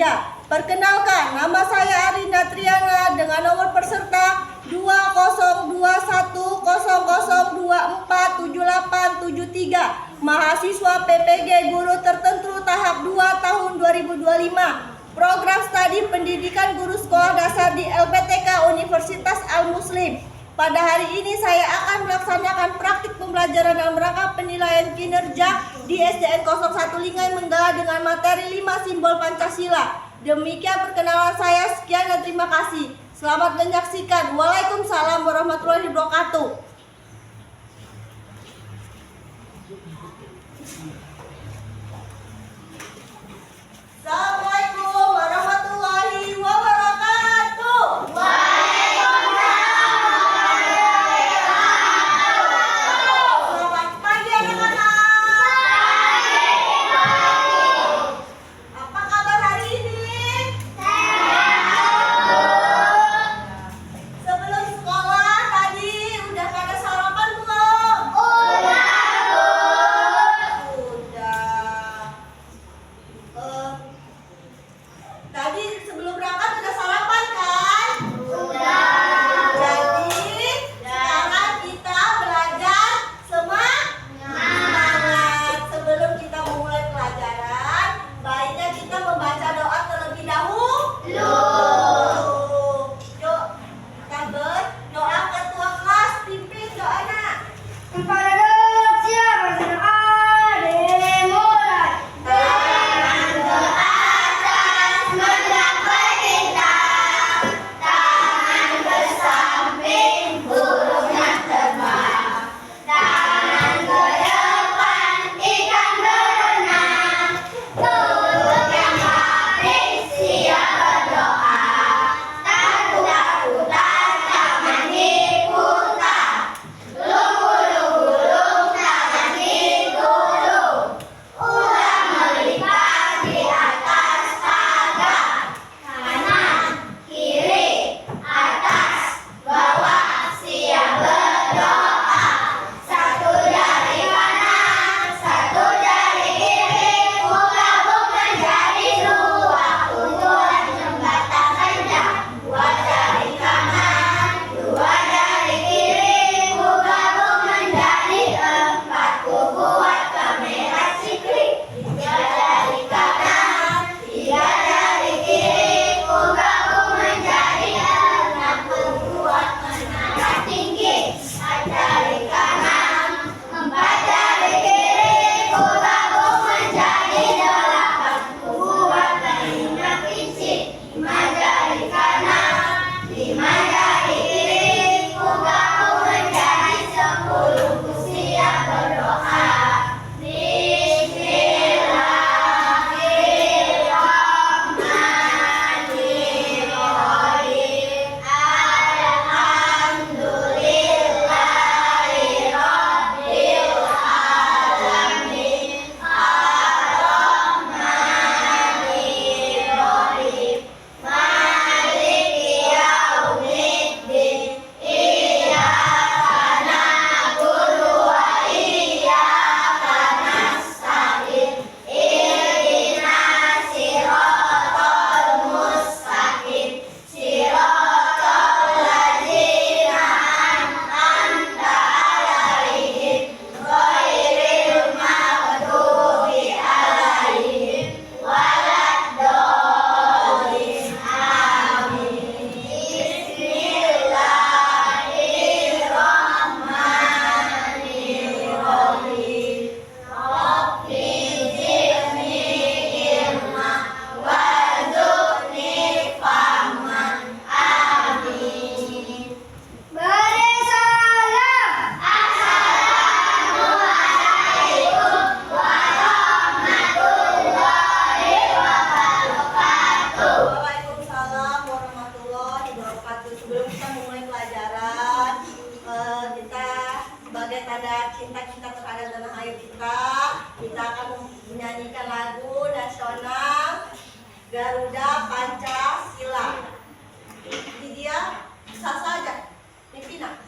Kinerja. Perkenalkan, nama saya Arinda Triana dengan nomor peserta 202000247873, mahasiswa PPG Guru Tertentu tahap 2 tahun 2025. Program studi pendidikan guru sekolah dasar di LPTK Universitas Al-Muslim. Pada hari ini saya akan melaksanakan praktik pembelajaran dalam rangka penilaian kinerja di SDN 01 Lingai Menggala dengan materi 5 simbol Pancasila. Demikian perkenalan saya, sekian dan terima kasih. Selamat menyaksikan. Waalaikumsalam warahmatullahi wabarakatuh. Assalamualaikum warahmatullahi wabarakatuh. Selamat pagi anak-anak. Apa kabar hari ini? Sebelum sekolah tadi udah pada sarapan belum? Tadi sebelum berangkat udah sarapan kan? Jadi sekarang kita belajar semangat. Sebelum kita memulai pelajaran, baiknya kita membaca doa terlebih dahulu. Yuk, kita berdoa. Ketua kelas pimpin doanya. Kepada duduk siap bersama dimulai. Tangan ke atas mencapai bintang, tangan ke samping burungnya terbang, tangan ke depan ikan berenang, mulut yang habis siap berdoa, putar-putar tangan diputar, lunggu-lunggu tangan digulung, ulang melipat di atas pagar, kanan, kiri, atas, bawah, siap berdoa. Satu jari kanan, satu jari kiri, gabung menjadi dua, pukulan jembatan panjang. Dua jari kanan, dua jari kiri, gabung menjadi empat, buat kamera siklik. Tiga jari kanan, tiga jari kiri, gabung menjadi enam, buat menara tinggi. Empat jari kanan, empat jari kiri, gabung menjadi delapan, buat telinga pincik. Lima jari kanan, lima jari kiri, gabung menjadi 10, siap berdoa. Bismillahirrahmanirrahim. Alhamdulillahirabbil alamin. Arrahmanirrahim. Maliki yaumiddin. Iyyaka na'budu wa iyyaka nasta'in. Ihdinas siratal mustaqim. Siratal ladzina an'amta 'alaihim ghairil maghdubi 'alaihim waladdallin. Amin. Bismillahirrahmanirrahim. Rabbi zidni ilma warzuqni fahman. Amin. Beri salam. Assalamualaikum warahmatullahi wabarakatuh. Waalaikumsalam warahmatullahi wabarakatuh. Sebelum kita memulai pelajaran, kita sebagai tanda cinta kita terhadap tanah air kita akan menyanyikan lagu nasional Garuda Pancasila. Ini dia, sah saja, Pimpinan.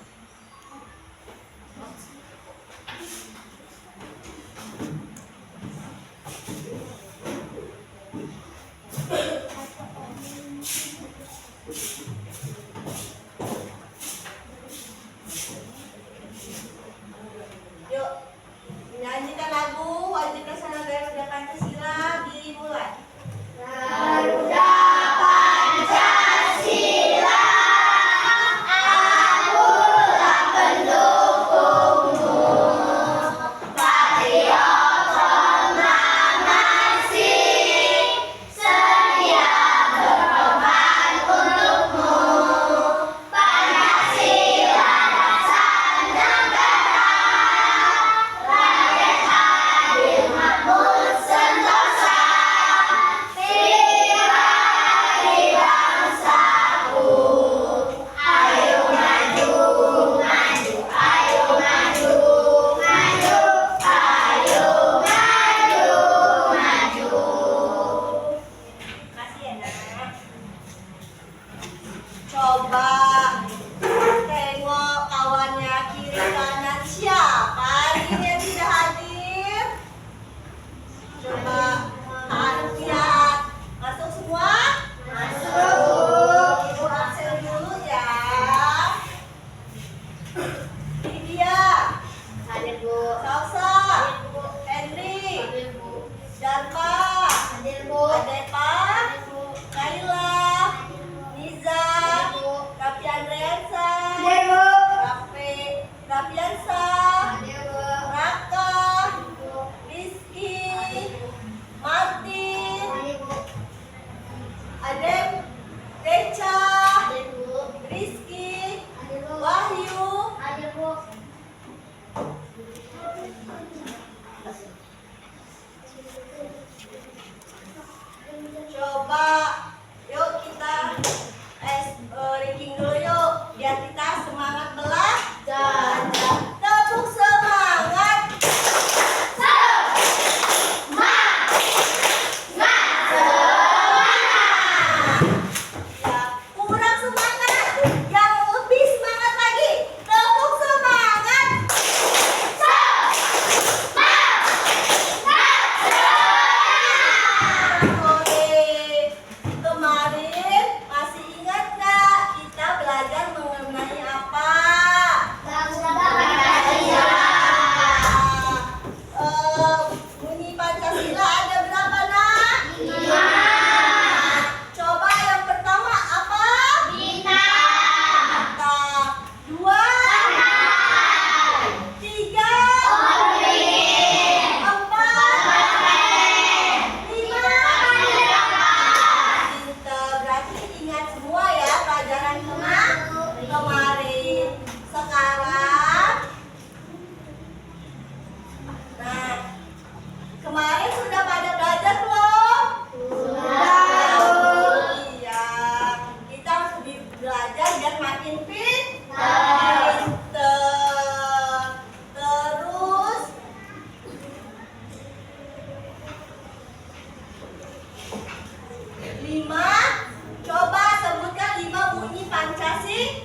Coba tengok kawannya kiri kanan, siapa ini yang tidak hadir? Coba lihat. Masuk semua? Masuk. Ibu absen dulu ya. Ini dia. Hadir Bu. Salsa. Hadir Bu. Henry. Hadir Bu. Darpa. Hadir Bu. Adepa. Hadir Bu. Kaila. Niza. Raffi Andreansa. Hadir Bu. Raffiansa. Hadir Bu. Raka. Hadir Bu. Rizky. Martin. Hadir Bu. Adem. Deca. Hadir Bu. Rizky. Hadir Bu. Wahyu. Hadir Bu. Coba yuk kita ranking dulu yuk biar kita semangat belajar. Tepuk semangat. Ya, kurang semangat. Yang lebih semangat lagi. Tepuk semangat. Oke, kemarin masih ingat nggak kita belajar mengenai apa? Bunyi Pancasila ada berapa nak? 5. Coba yang pertama apa? Bintang. 2. 3. 4. 5. Pinter. Berarti ingat semua ya pelajaran kemarin. Sekarang, nah, kemarin sudah pada belajar belum? Iya, kita harus belajar biar makin pinter. Terus, 5. Coba sebutkan 5 bunyi Pancasila.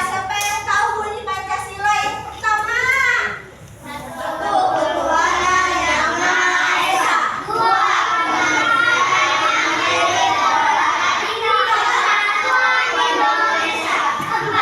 Siapa yang tahu bunyi Pancasila yang pertama? 1. Ketuhanan Yang Maha Esa. 2. Kesatuan Indonesia. 3.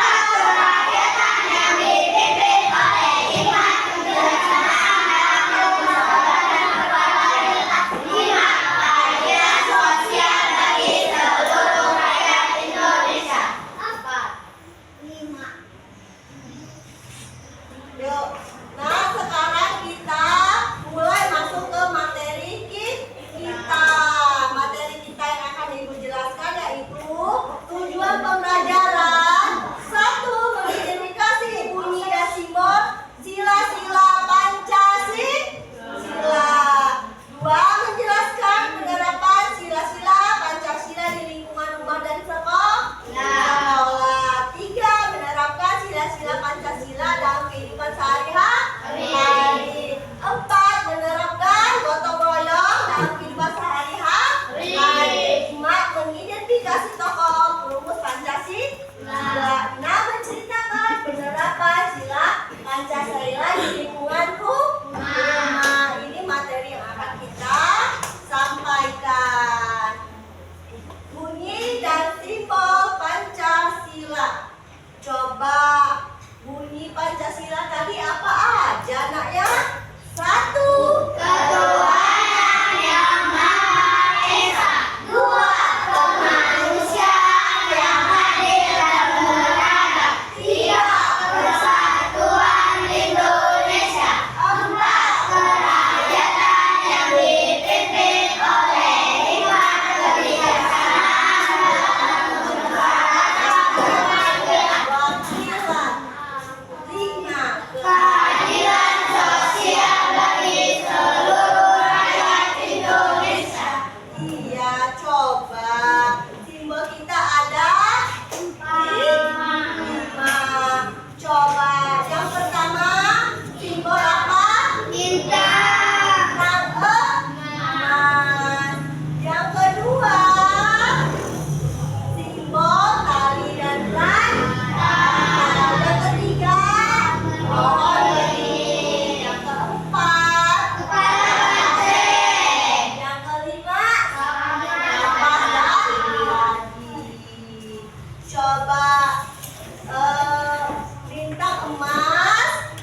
membawa bintang emas.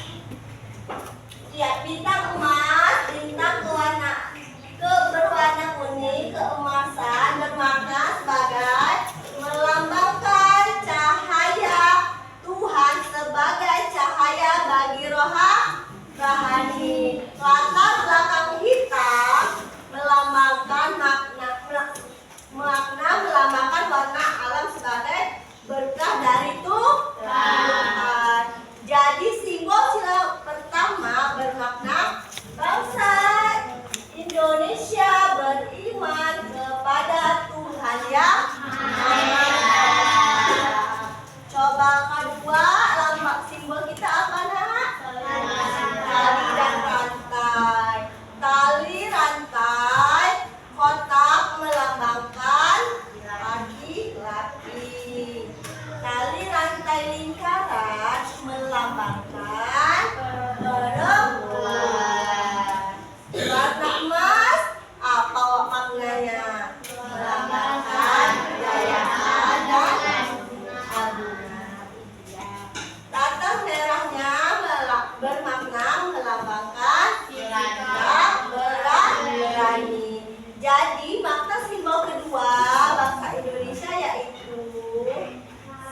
Ya, bintang emas, bintang berwarna kuning, keemasan bermakna sebagai melambangkan cahaya Tuhan sebagai cahaya bagi rohani. Latar belakang hitam melambangkan melambangkan warna alam sebagai berkah dari Tuhan. Jadi simbol sila pertama bermakna bangsa Indonesia beriman kepada Tuhan Yang Maha Esa. Coba kedua, lambang simbol kita apa, Nak? Tali dan rantai. Tali rantai kotak melambangkan laki-laki. Tali rantai lingkaran melambangkan perempuan. Warna emas apa maknanya? Melambangkan kejayaan dan agungan. Latar merahnya bermakna melambangkan sikap berani. Jadi makna simbol kedua bangsa Indonesia yaitu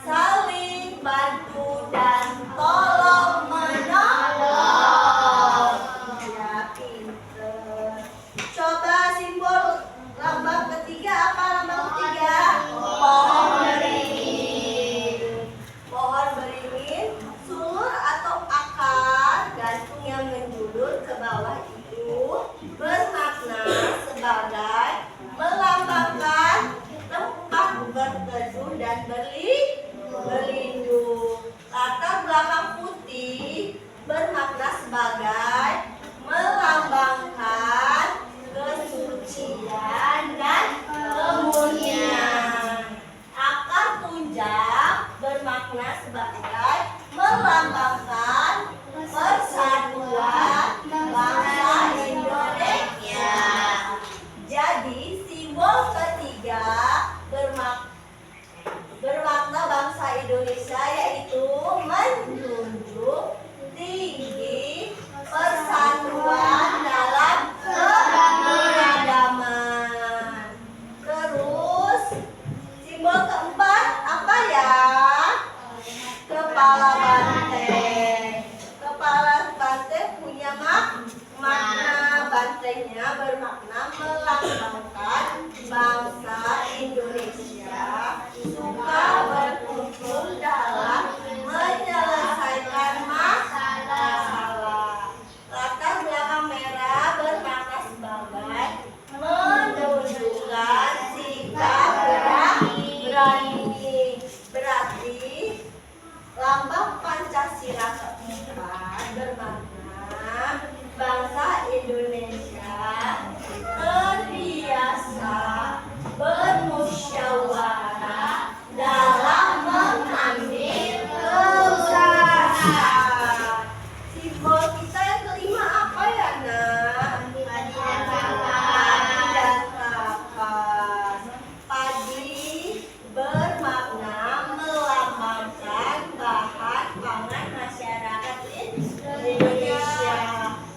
saling bantu dan tolong menolong. Ya, pinter. Coba simbol lambang ketiga apa? Lambang ketiga pohon beringin. Pohon beringin, sulur atau akar gantung yang menjulur ke bawah itu bermakna sebagai melambangkan tempat berteduh dan berlindung. Latar belakang putih bermakna sebagai melambangkan kesucian dan kemurnian. Akar tunjang bermakna sebagai melambangkan persatuan bangsa Indonesia. Jadi simbol ketiga bermakna bangsa Indonesia yaitu menjunjung tinggi persatuan dalam keragaman. Terus simbol keempat apa ya? Kepala banteng. Kepala banteng punya makna. Bantengnya bermakna melambangkan bangsa Indonesia suka berkumpul dalam menyelesaikan masalah. Latar belakang merah bermakna sebagai menunjukkan sikap berani. Berarti lambang Pancasila keempat bermakna bangsa Indonesia terbiasa bermusyawarah dalam mengambil keputusan. Simbol kita yang kelima apa ya, Nak? Padi dan kapas. Padi bermakna melambangkan bahan pangan masyarakat Indonesia.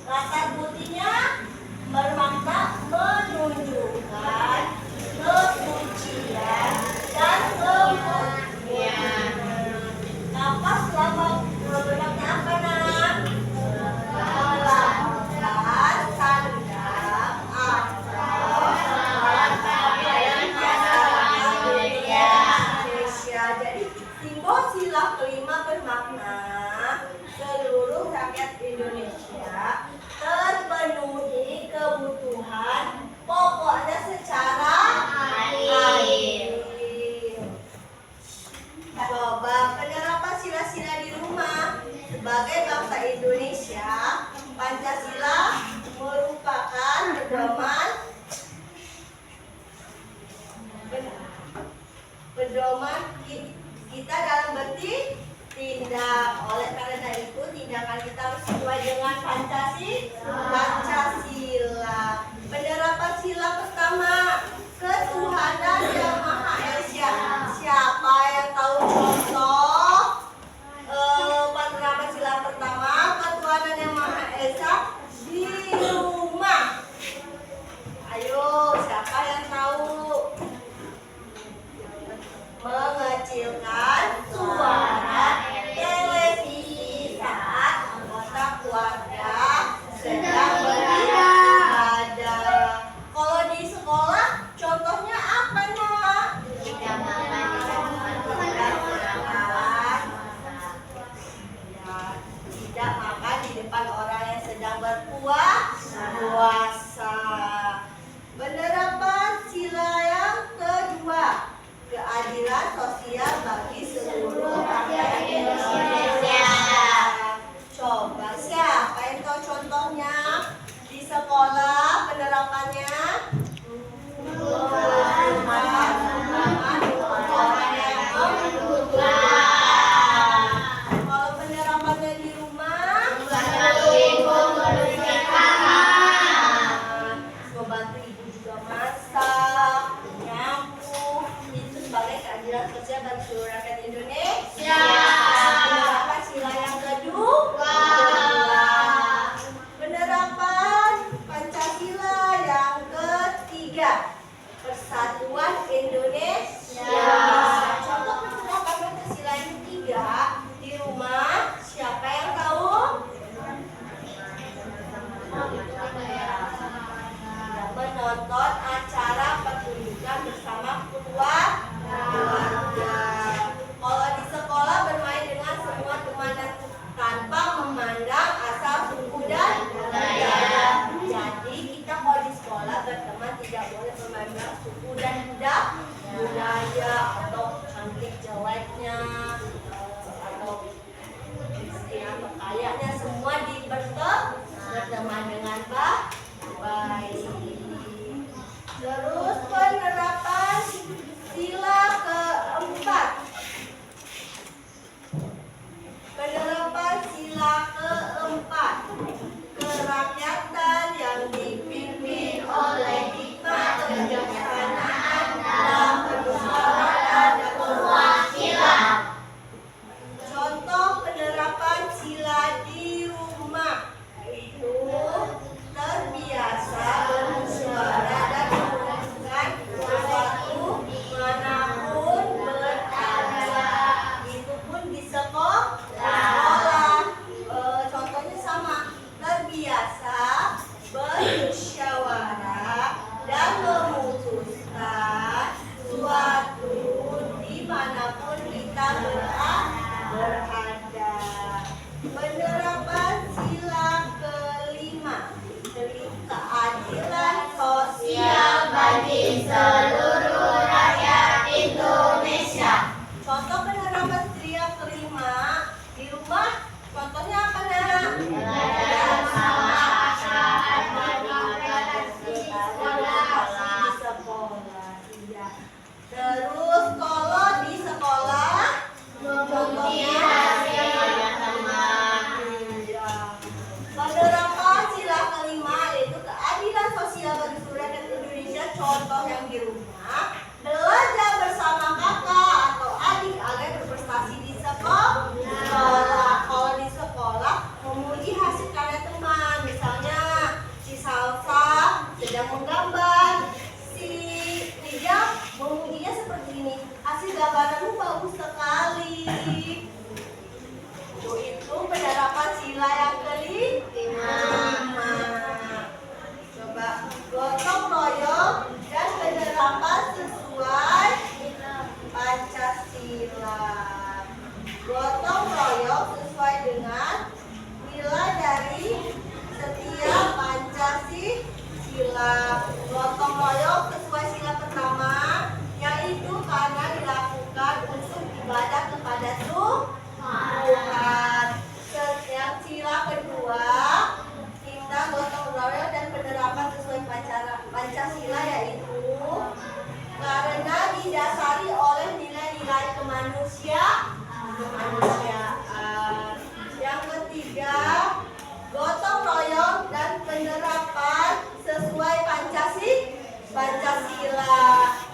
Latar putihnya bermakna menunjukkan kesucian dan kemurnian. Kapas lambang bermakna apa, Nak? Melambangkan tandang atau alat pakaian masyarakat Indonesia. Jadi simbol sila kelima bermakna seluruh rakyat Indonesia terpenuhi kebutuhan pokoknya secara adil. Coba penerapan sila-sila di rumah. Sebagai bangsa Indonesia, Pancasila merupakan pedoman kita dalam bertindak. Oleh karena itu, tindakan kita harus sesuai dengan Pancasila. Penerapan sila pertama, ketuhanan yang Maha Esa. Siapa yang tahu? ketiga di rumah, siapa yang tahu? Menonton acara pertunjukan bersama keluarga. Kalau di sekolah bermain dengan semua teman dan tanpa memandang asal suku dan budaya. Jadi kita kalau di sekolah berteman tidak boleh memandang suku dan budaya atau cantik jeleknya atau miskin atau kayanya, semua berteman dengan baik. Terus penerapan sila keempat. Penerapan sila keempat. Kerakyatan yang dipimpin oleh hikmah kebijaksanaan dalam permusyawaratan dan perwakilan. Contoh penerapan sila di rumah yaitu terbiasa bermusyawarah dan memutuskan sesuatu manapun berada. Itu pun di sekolah. Contohnya sama, terbiasa bermusyawarah dan memutuskan suatu dimanapun kita berada. Penerapan sila kelima, keadilan sosial bagi seluruh rakyat Indonesia. Contoh penerapan sila kelima di rumah, contohnya apa nak? Belajar sama saat di sekolah. Iya. Terus kalau di sekolah, contohnya penerapan sila kelima yaitu keadilan sosial bagi seluruh rakyat Indonesia. Contoh yang di rumah, belajar bersama kakak atau adik agar berprestasi di sekolah. Kalau di sekolah memuji hasil karya teman, misalnya si Salsa sedang menggambar, si Rijal memujinya seperti ini, hasil gambaranmu bagus sekali. Itu penerapan sila yang kelima. Coba gotong royong dan penerapan sesuai Pancasila. Gotong royong sesuai dengan nilai dari setiap Pancasila. Gotong royong sesuai sila pertama, yaitu karena dilakukan untuk ibadah kepada Tuhan. Yang sila kedua, kita gotong royong dan penerapan sesuai Pancasila yaitu karena didasari oleh nilai-nilai kemanusiaan. Yang ketiga, gotong royong dan penerapan sesuai Pancasila.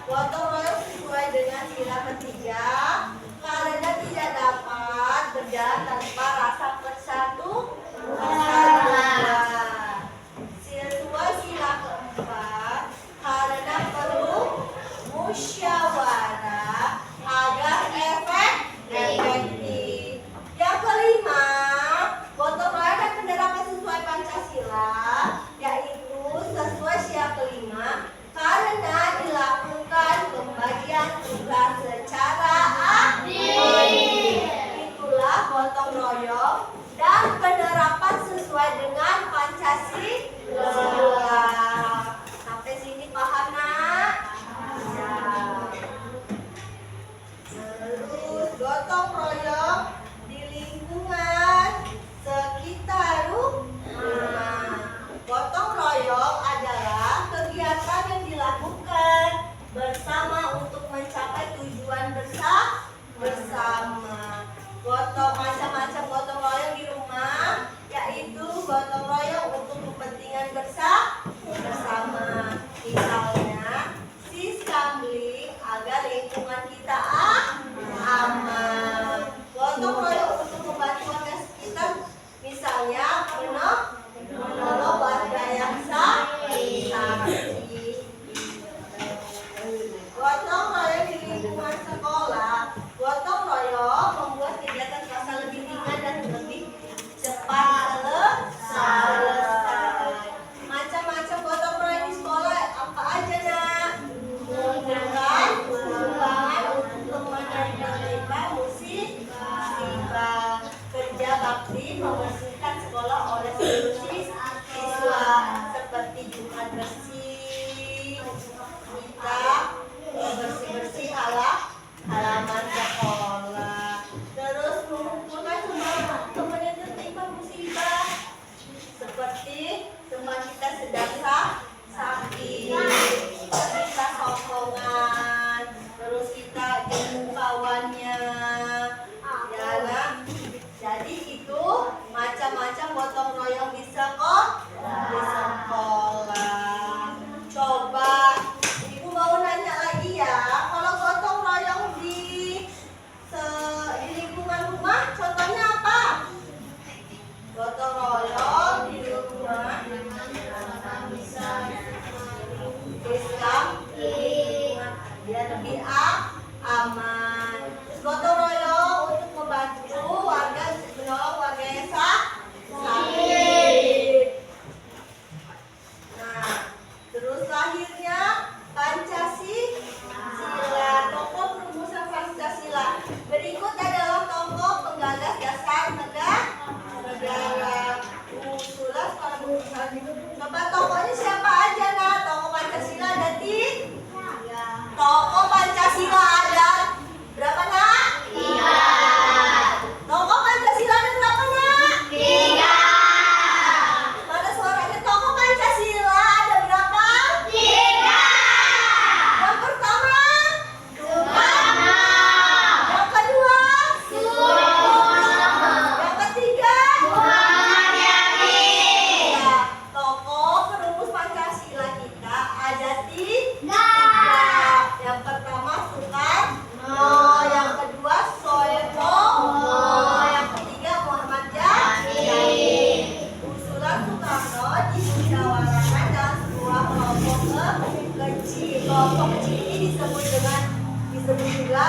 Gotong royong sesuai dengan sila ketiga karena tidak dapat berjalan tanpa rasa persatuan. Sesuai sila keempat karena perlu musyawarah agar efektif. Yang kelima, gotong royong dan penerapan sesuai Pancasila yaitu sesuai sila kelima karena dilakukan pembagian tugas secara adil. Itulah gotong royong dan penerapan sesuai dengan Pancasila. Sampai sini paham nak? Ya. Terus gotong royong di lingkungan sekitar rumah. Gotong royong adalah kegiatan yang dilakukan bersama untuk mencapai tujuan bersama. Macam-macam gotong royong di rumah, yaitu gotong royong untuk kepentingan bersama. Misalnya, siskamling agar lingkungan kita aman. Nama tokohnya siapa aja nak? Tokoh Pancasila ada Tokoh Pancasila ada berapa nak? 3. Tokoh Pancasila ada berapa nak? 3. Mana suaranya? Tokoh Pancasila ada berapa? 3. Yang pertama Soekarno. Yang kedua Soekarno. Yang ketiga Muhammad Yamin. Nah, tokoh perumus Pancasila kita ada 3. Yang pertama Soekarno, yang kedua Soeharto, yang ketiga Muhammad Yamin. Usulan Soekarno dimusyawarahkan dalam sebuah kelompok kecil. Kelompok kecil ini disebut juga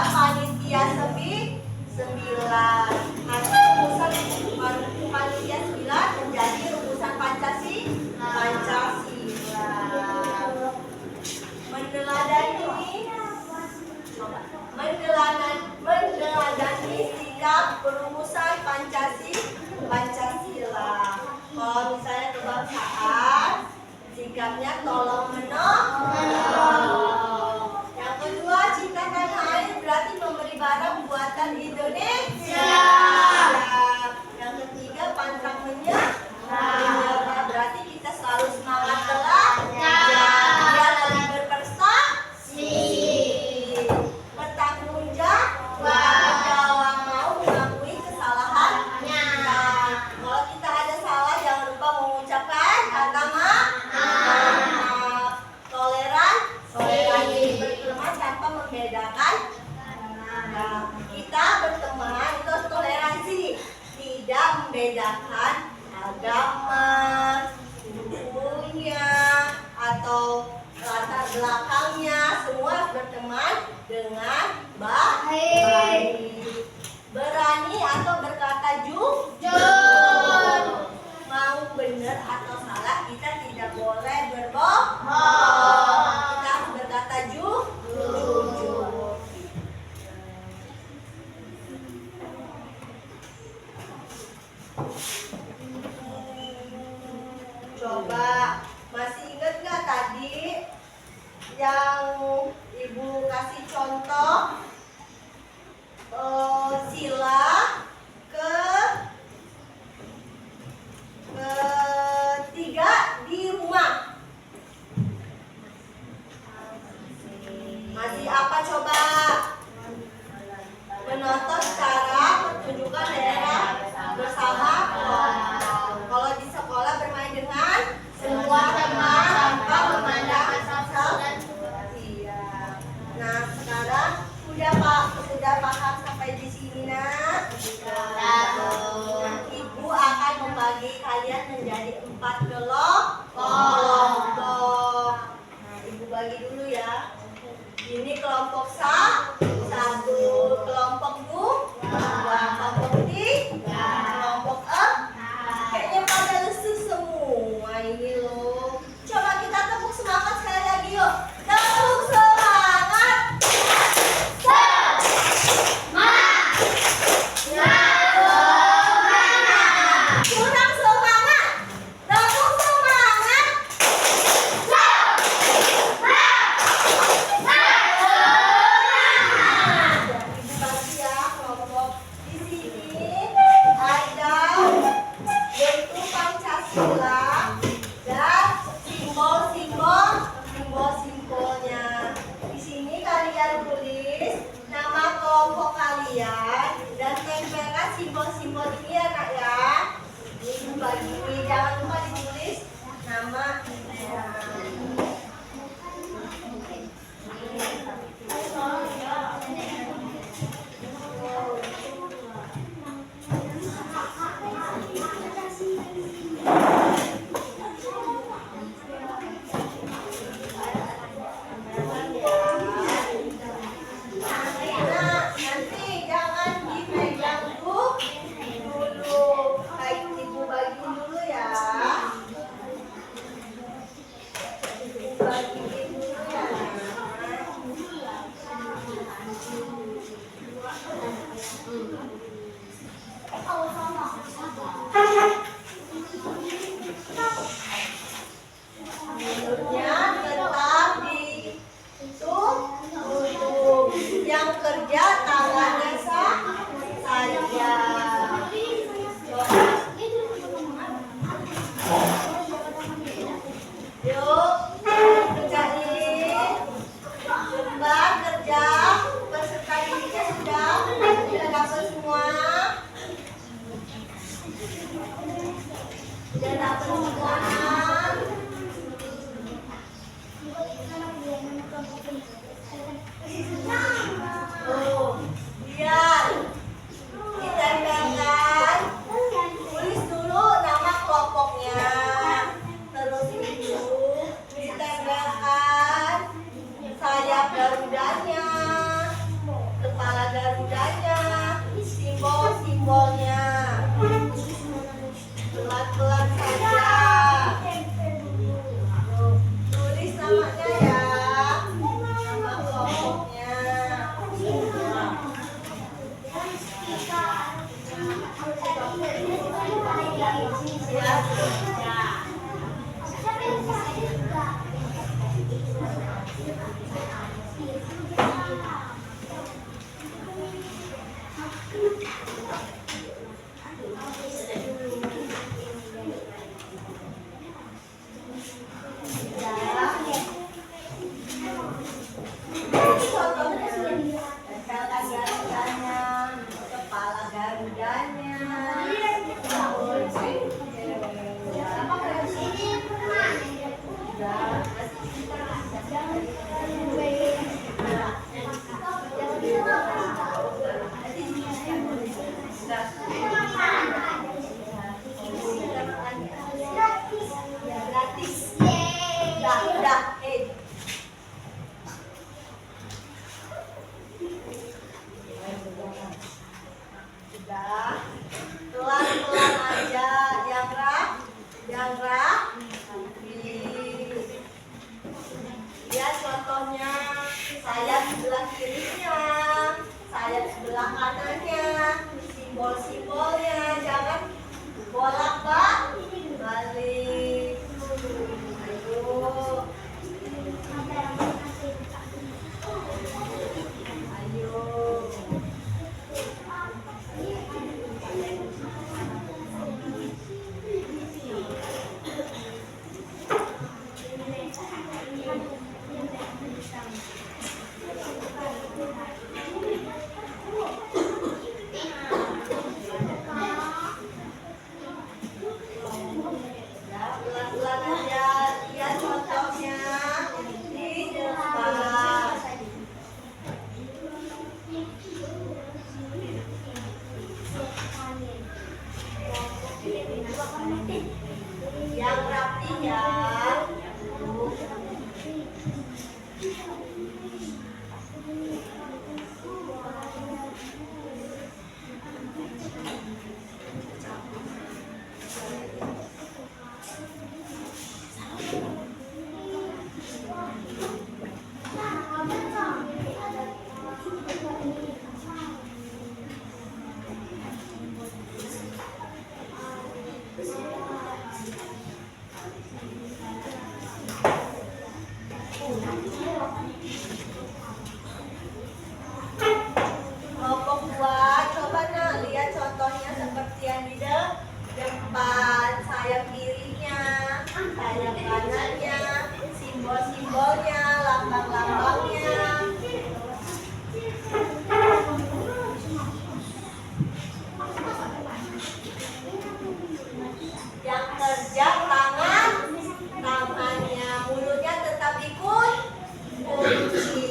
panitia 9. Hasil rumusan panitia 9 menjadi rumusan Pancasila. Meneladani sikap perumusan Pancasila. Kalau misalnya kebangsaan, sikapnya tolong menolong. Yang kedua, cinta tanah air berarti memberi barang buatan Indonesia. Yang ketiga, pantang menyerah berarti kita selalu semangat belajar. Biar lebih berprestasi. Bertanggung jawab, mau mengakui kesalahannya. Kalau kita ada salah, jangan lupa mengucapkan kata maaf. Toleransi, berteman tanpa membedakan. Nah, kita berteman itu harus toleransi, tidak membedakan agama, sukunya, atau latar belakangnya. Semua harus berteman dengan baik. Berani atau berkata jujur. Mau benar atau salah, kita tidak boleh berbohong. Kita harus berkata jujur. Coba masih ingat nggak tadi yang ibu kasih contoh sila ketiga di rumah. Masih apa coba? Menonton secara pertunjukan daerah bersama kelompok. Kalau di sekolah bermain dengan semua teman tanpa memandang asal. Iya. Nah, sekarang sudah paham sampai di sini nak? Nah, ibu akan membagi kalian menjadi 4 kelompok. Nah, ibu bagi dulu ya. Ini kelompok 1, kelompok 2, kelompok 3, kelompok 4. Kayaknya pada lesu semua ini loh. Coba kita tepuk semangat sekali lagi yuk. Tepuk semangat. Kurang semangat. Tepuk semangat. Ibu kasih ya kelompok. Di sini ada bentuk Pancasila dan simbol-simbolnya. Di sini kalian tulis nama kelompok kalian dan tempelkan simbol-simbol ini ya nak ya. Ini bagi ini jangan lupa ditulis nama. Nanti jangan dipegang dulu. Baik, ibu bagiin dulu ya. Ibu bagiin dulu ya. Kepala garudanya. Gratis. Udah. Udah, pelan-pelan aja, Jangra. Lihat contohnya, sayap sebelah kirinya, sayap sebelah kanannya, simbol-simbolnya, jangan bolak-balik. Ayo. Pelan-pelan aja, lihat contohnya di depan. Yang rapi ya. Kelompok 2, coba lihat contohnya seperti yang di depan. Sayap kirinya, sayap kanannya, simbol-simbolnya, lambang-lambangnya. Yang kerja tangannya, mulutnya tetap ikut kunci.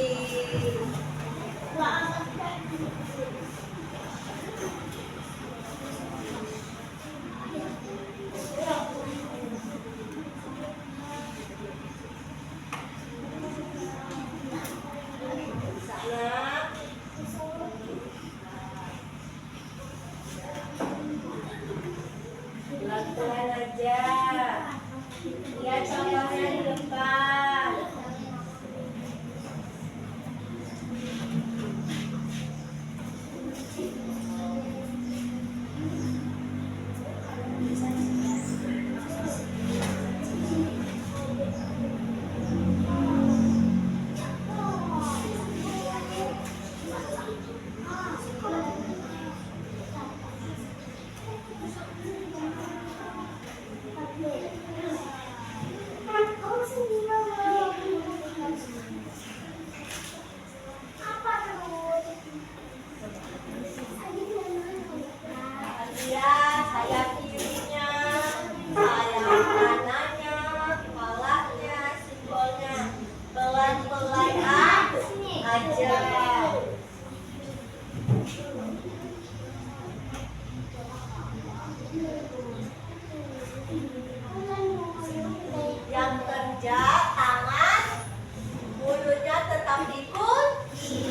Pelan-pelan aja. Lihat contohnya di depan. Lihat sayap kirinya, sayap kanannya, kepalanya, simbolnya. Pelan-pelan aja. Yang kerja tangan, mulutnya tetap dikunci.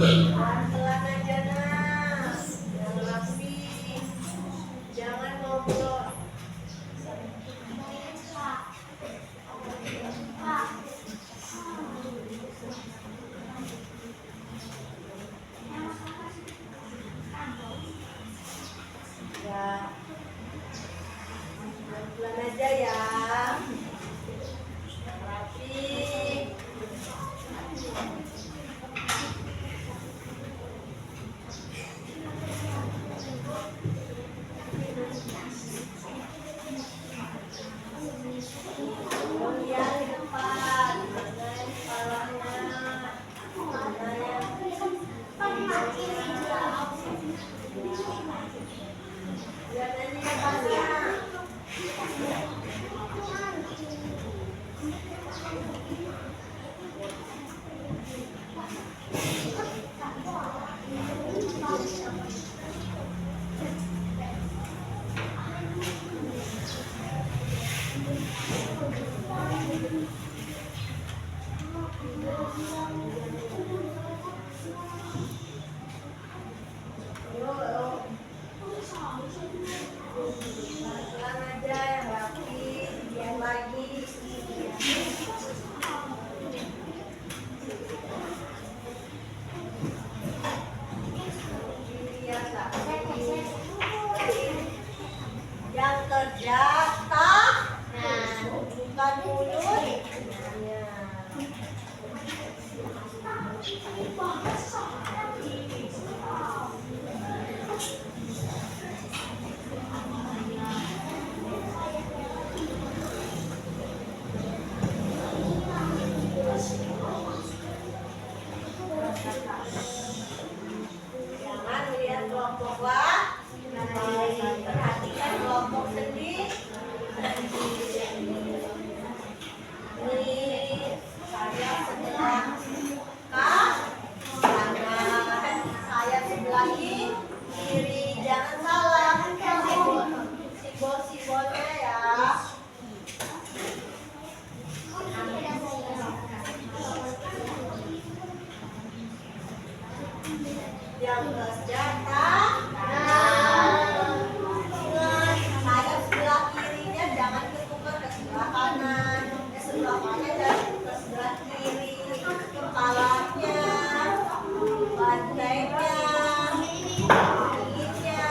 Pelan-pelan aja nak, yang rapi, jangan ngobrol. Ya, pelan-pelan aja ya, rapi. Kemudian di depan, mana yang kepalanya, mana yang lihat ini depannya. Pelan aja yang rapi, diam lagi. Lihat lagi. Yang kerja tak, bukan mulut. Ya. Jangan lihat kelompok lah, perhatikan kelompok sendiri. Ini saya sebelah kak, kanan saya sebelah kiri, jangan salah simbol-simbolnya ya. Yang kerja tak, ingat saya sebelah kirinya jangan ketukar ke sebelah kanan, sebelah kanan dan ke sebelah kiri, kepalanya, bantainya, kakinya.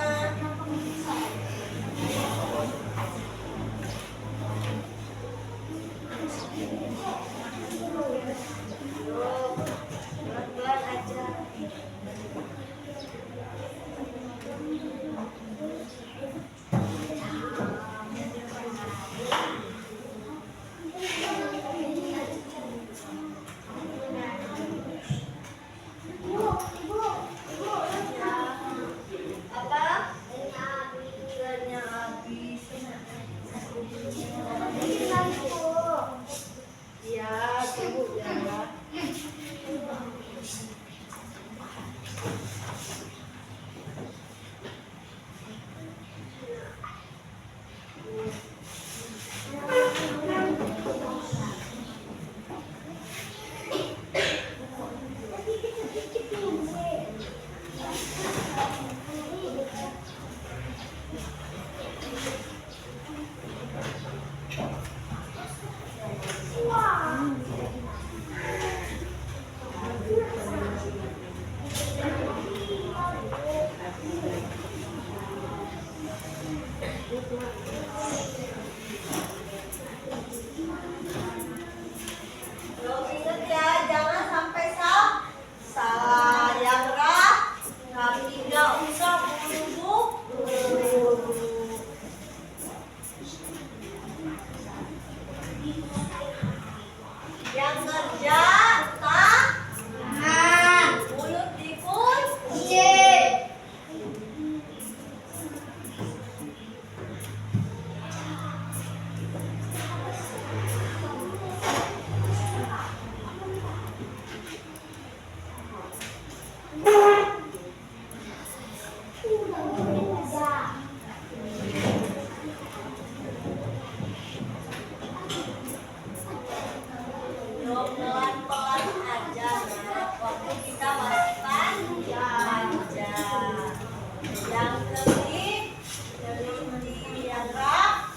Yuk, pelan-pelan aja. pelan-pelan aja nak. Waktu kita masih panjang. Yang teliti, yang rapi.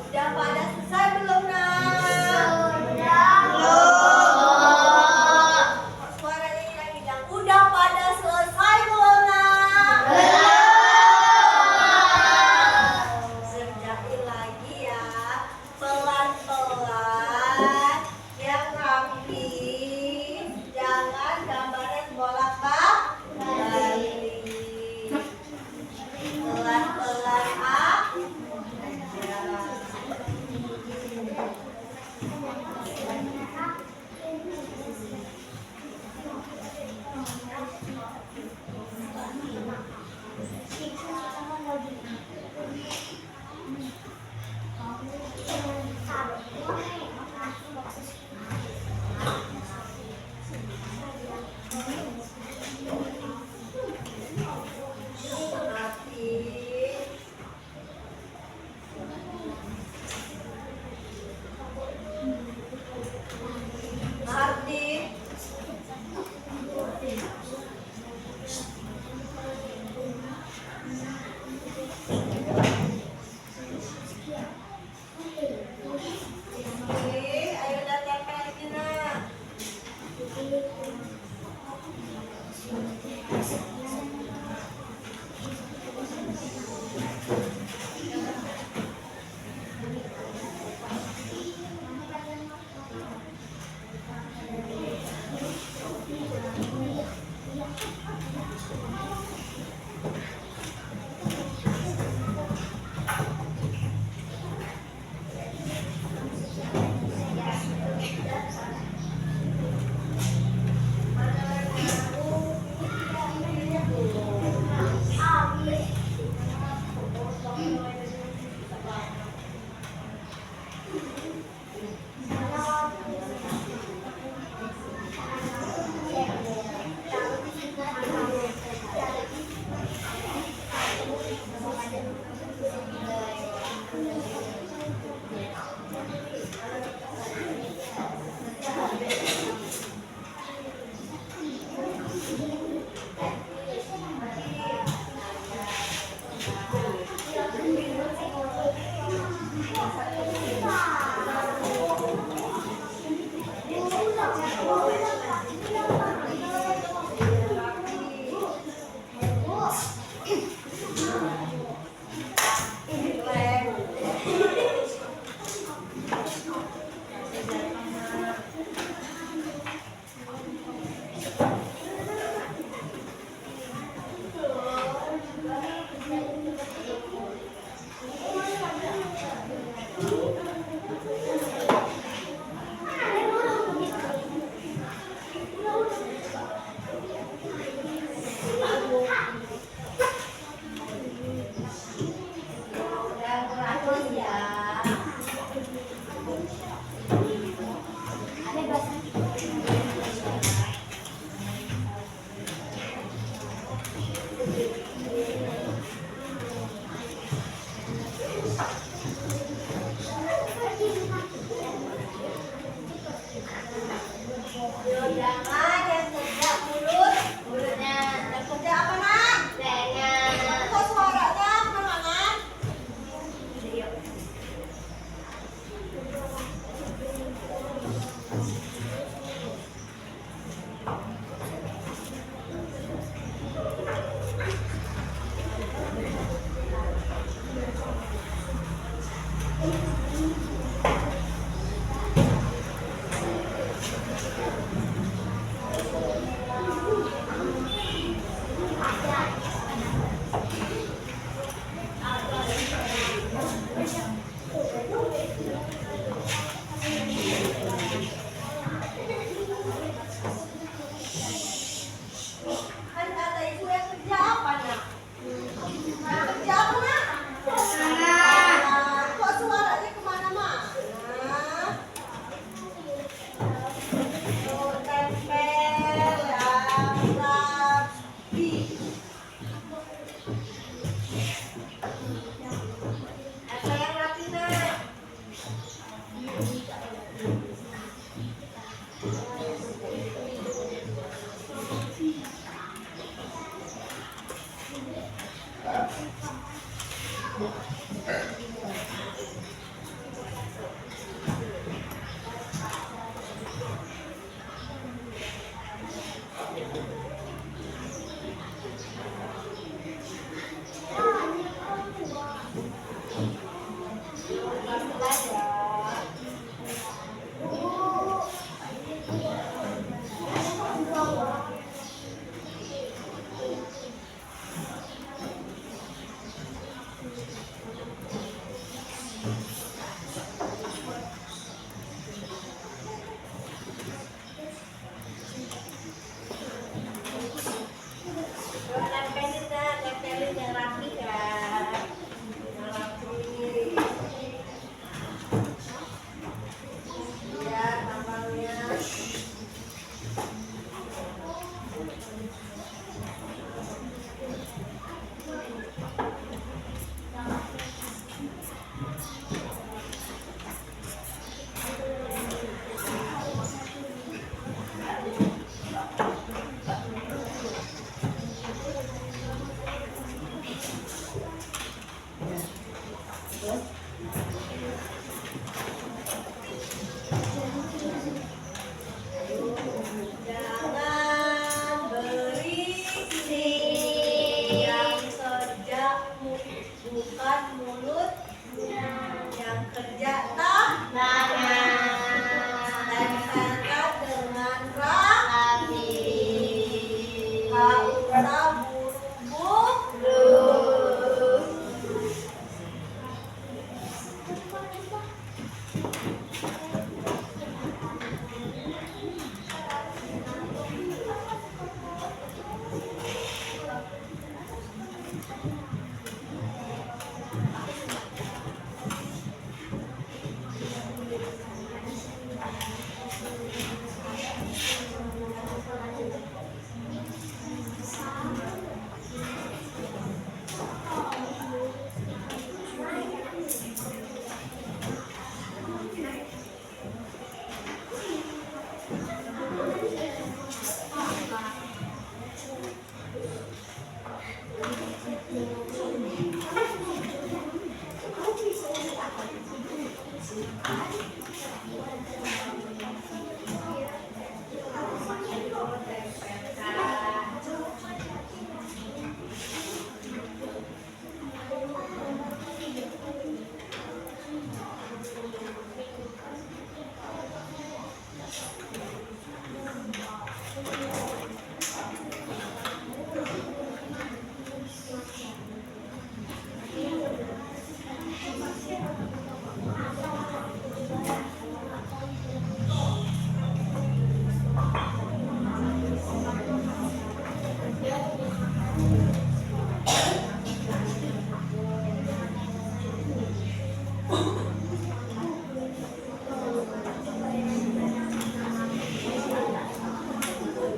Udah pada selesai belum, nak? Suara ini lagi bilang, udah pada selesai belum, nak? Kerjain lagi ya, pelan-pelan, yang rapi, jangan gambarnya bolak-balik. Pelan-pelan, ah. Ardi. Ayo datang lagi, nak. Tempelin yang rapi ya. Yang rapi. Ya, tambahnya. Jangan berisik, yang kerja bukan mulut, yang kerja tangan, dan kata dengan rapi. Kaulah buru-buru.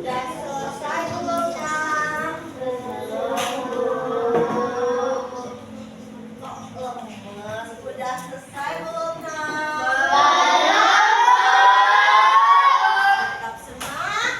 Sudah selesai belum, Nak? Sudah selesai belum, Nak? Tetap semangat.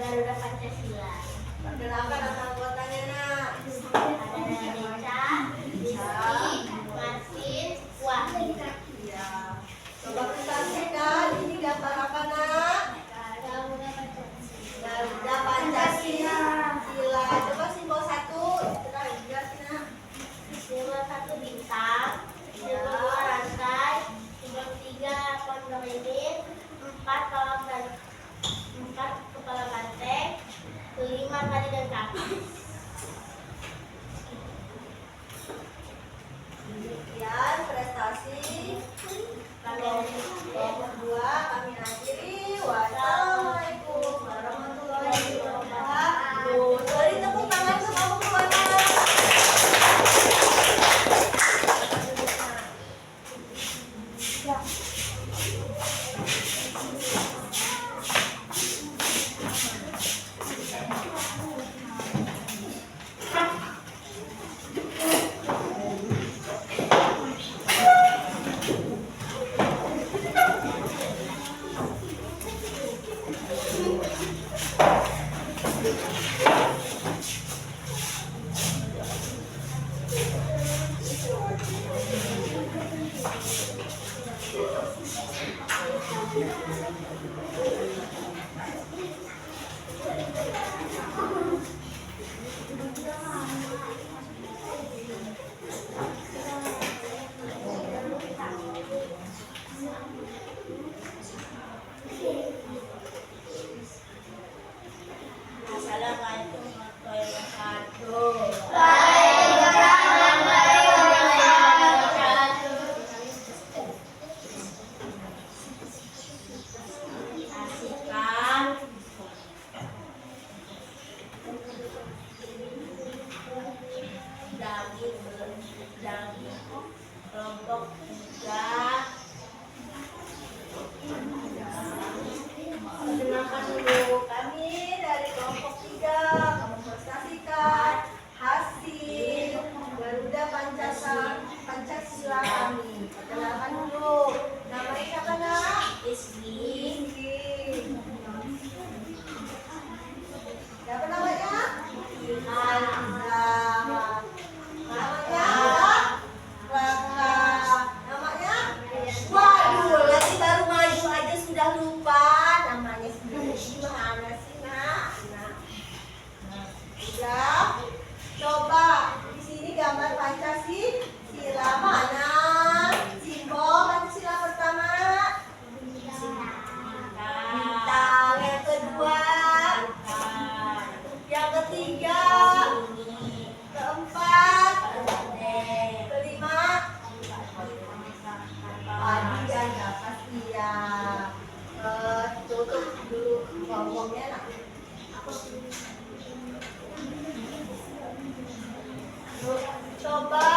Garuda Pancasila. Perkenalkan nama anggotanya, Nak. Ada Deca, Rizky, Martin, Wahid. Ya. Coba presentasikan, ini gambar apa, Nak? Garuda Pancasila. Garuda Pancasila. Sila. Coba simbol 1. Kita jelasin, Nak. Simbol 1 bintang, simbol 2 rantai, simbol 3 pondok lilin, 4 kepala banteng, 5 tali dan kaki. Demikian prestasi kelompok 2 kami akhiri. Wassalamualaikum warahmatullahi wabarakatuh. Beri tepuk tangan untuk kelompok 2. Assalamualaikum warahmatullahi wabarakatuh. Saksikan dari kelompok 3. Perkenalkan dulu kami dari kelompok 3 mempresentasikan hasil Garuda Pancasila kami. Perkenalkan dulu. Namanya siapa, Nak? Rizky. Siapa namanya? Aliza. Namanya? Raka. Namanya? Waduh, lagi baru maju aja sudah lupa namanya sendiri. Gimana sih, Nak? Udah. Coba di sini gambar Pancasila mana? Simbol Pancasila pertama. Bintang. Yang kedua. Yang ketiga. Keempat. Kelima. Padi dan nafas. Iya. Tutup dulu ngomongnya, Nak. Coba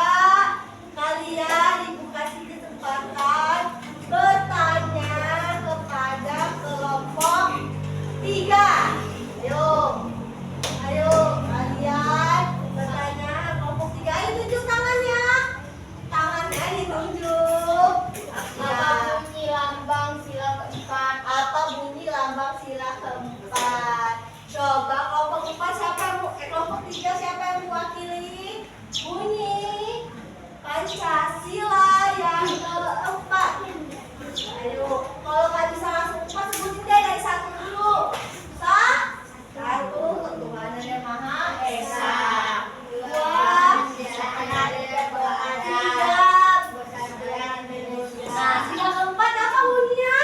kalian ibu kasih kesempatan bertanya kepada kelompok 3. Ayo kalian bertanya kelompok 3. Ayo tunjuk tangannya. Tangannya ditunjuk. Apa bunyi lambang sila keempat? Apa bunyi lambang sila keempat? Coba kelompok 4 siapa yang kelompok 3 siapa yang mewakili? Bunyi Pancasila yang keempat. Ayo, kalau nggak bisa langsung 4 sebutin deh dari 1 dulu. 1. Ketuhanan yang Maha Esa. 2. Nah, sila keempat apa bunyinya?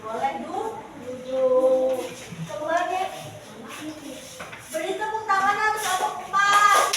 Boleh duduk. Semuanya beri tepuk tangan untuk kelompok 4.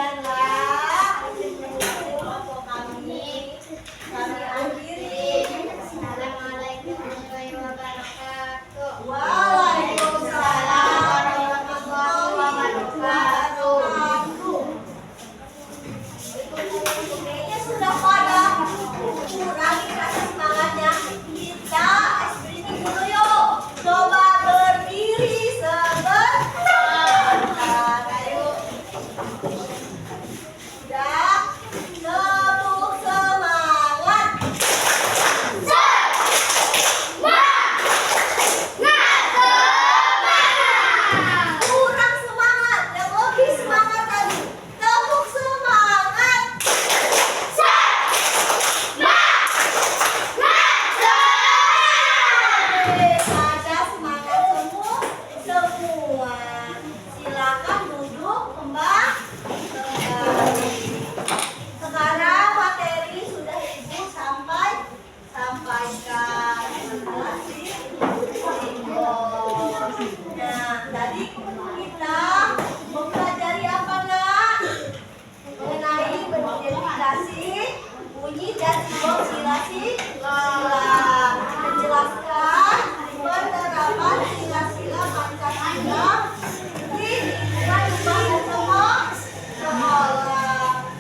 Demikianlah untuk kami akhiri. Assalamualaikum warahmatullahi wabarakatuh. Waalaikumsalam warahmatullahi wabarakatuh. Kayaknya sudah pada kurangi rasa semangatnya. Kita espriti dulu yuk. Coba berdiri sebentar. Ayo. Sudah. Tepuk semangat. Kurang semangat, yang lebih semangat tadi. Tepuk semangat. Oke, ada semangat semua. Silakan duduk kembali. Sekarang materi sudah Ibu sampaikan. Nah, tadi kita mempelajari apa, Nak? Mengenai beridentifikasi, bunyi dan simbol sila. Menjelaskan penerapan sila-sila Pancasila di lingkungan rumah dan sekolah.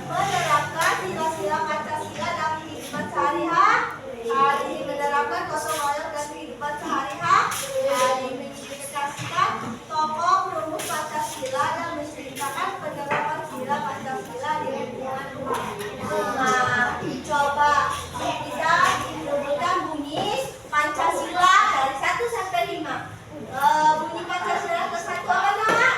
Menerapkan sila-sila Pancasila dalam kehidupan sehari-hari. Menerapkan gotong royong dalam kehidupan sehari-hari. Mengidentifikasikan tokoh perumus Pancasila dan menceritakan penerapan sila Pancasila di lingkungan rumah. Coba bisa disebutkan bunyi Pancasila dari 1 sampai 5. Bunyi Pancasila ke 1 apa, Nak?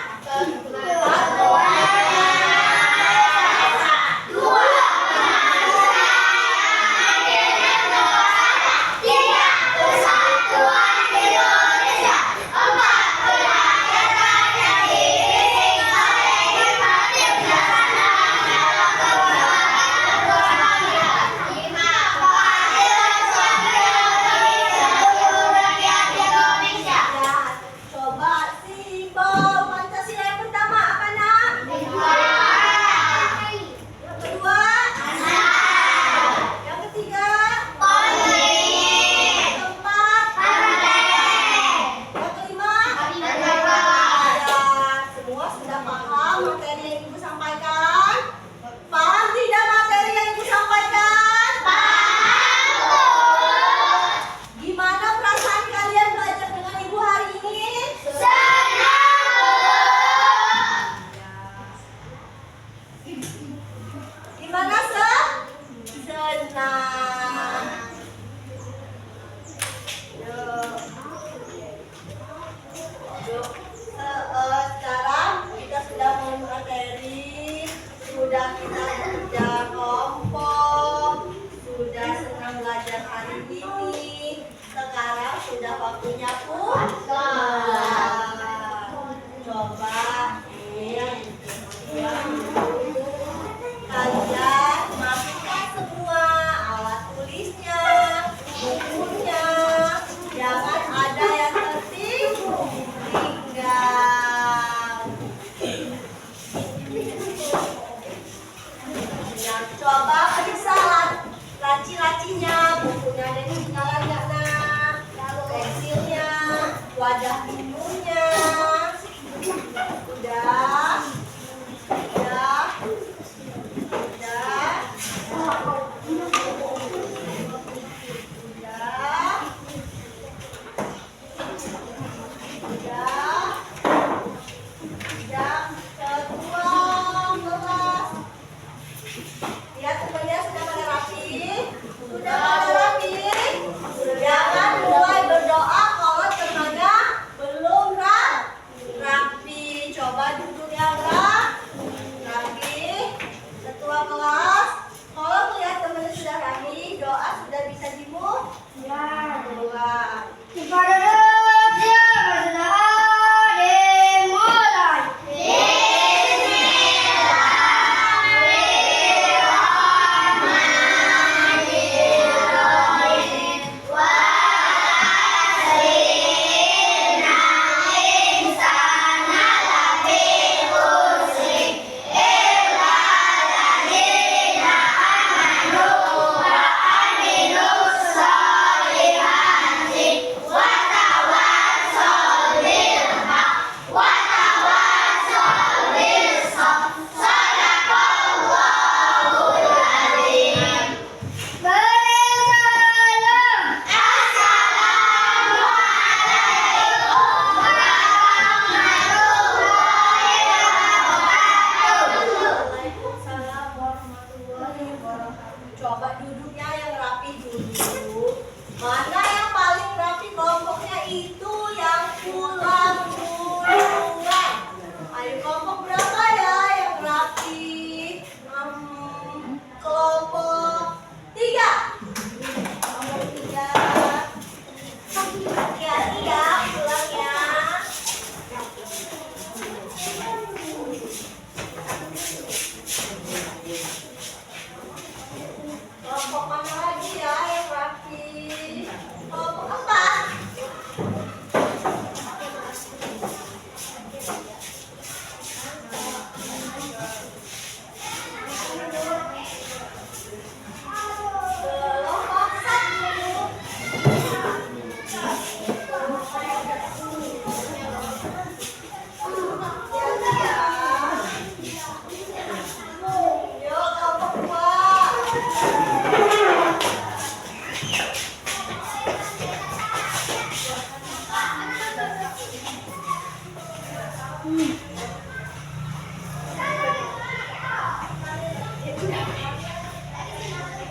Coba simbol Pancasila yang pertama apa, Nak? Yang kedua? Yang ketiga? Yang keempat? Yang kelima? Ya, semua sudah paham materi yang Ibu sampaikan? Paham tidak materi yang Ibu sampaikan? Gimana perasaan kalian belajar dengan Ibu hari ini? Gimana, senang. Yuk, sekarang kita sudah mulai materi, sudah kita kerja kelompok, sudah senang belajar hari ini. Sekarang sudah waktunya pulang. Coba kalian masukkan semua alat tulisnya, bukunya, jangan ada yang tertinggal. Ya, coba periksa laci-lacinya, bukunya ada yang ketinggalan nggak, Nak? Pensilnya, wadah minumnya, udah. Lihat temannya sudah pada rapi? Sudah pada rapi? Coba duduknya